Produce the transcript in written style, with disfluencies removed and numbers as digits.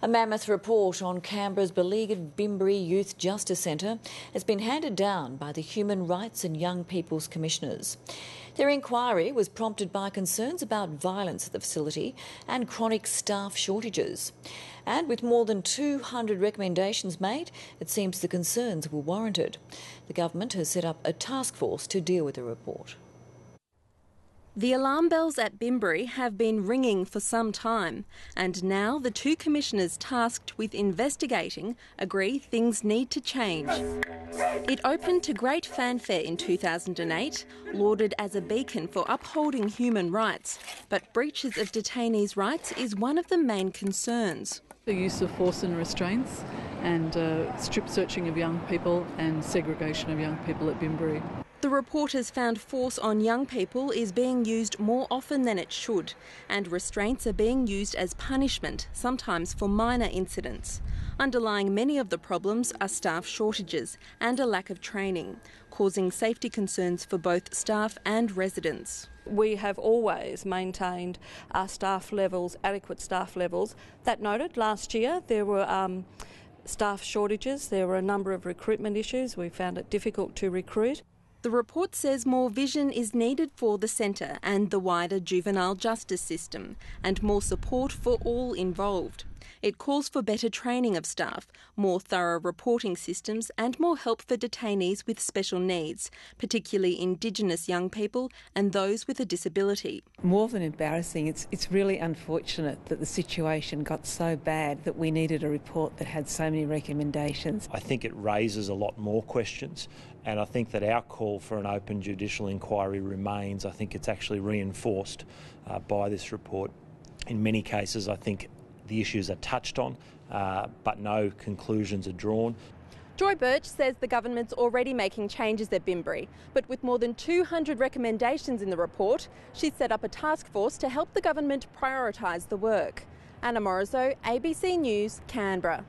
A mammoth report on Canberra's beleaguered Bimberi Youth Justice Centre has been handed down by the Human Rights and Young People's Commissioners. Their inquiry was prompted by concerns about violence at the facility and chronic staff shortages. And with more than 200 recommendations made, it seems the concerns were warranted. The government has set up a task force to deal with the report. The alarm bells at Bimberi have been ringing for some time, and now the two commissioners tasked with investigating agree things need to change. It opened to great fanfare in 2008, lauded as a beacon for upholding human rights, but breaches of detainees' rights is one of the main concerns. The use of force and restraints and strip searching of young people and segregation of young people at Bimberi. The report has found force on young people is being used more often than it should, and restraints are being used as punishment, sometimes for minor incidents. Underlying many of the problems are staff shortages and a lack of training, causing safety concerns for both staff and residents. We have always maintained our staff levels, adequate staff levels. That noted, last year there were staff shortages, there were a number of recruitment issues. We found it difficult to recruit. The report says more vision is needed for the centre and the wider juvenile justice system, and more support for all involved. It calls for better training of staff, more thorough reporting systems and more help for detainees with special needs, particularly Indigenous young people and those with a disability. More than embarrassing, it's really unfortunate that the situation got so bad that we needed a report that had so many recommendations. I think it raises a lot more questions, and I think that our call for an open judicial inquiry remains. I think it's actually reinforced by this report. In many cases, I think the issues are touched on, but no conclusions are drawn. Joy Birch says the government's already making changes at Bimberi, but with more than 200 recommendations in the report, she's set up a task force to help the government prioritise the work. Anna Morizot, ABC News, Canberra.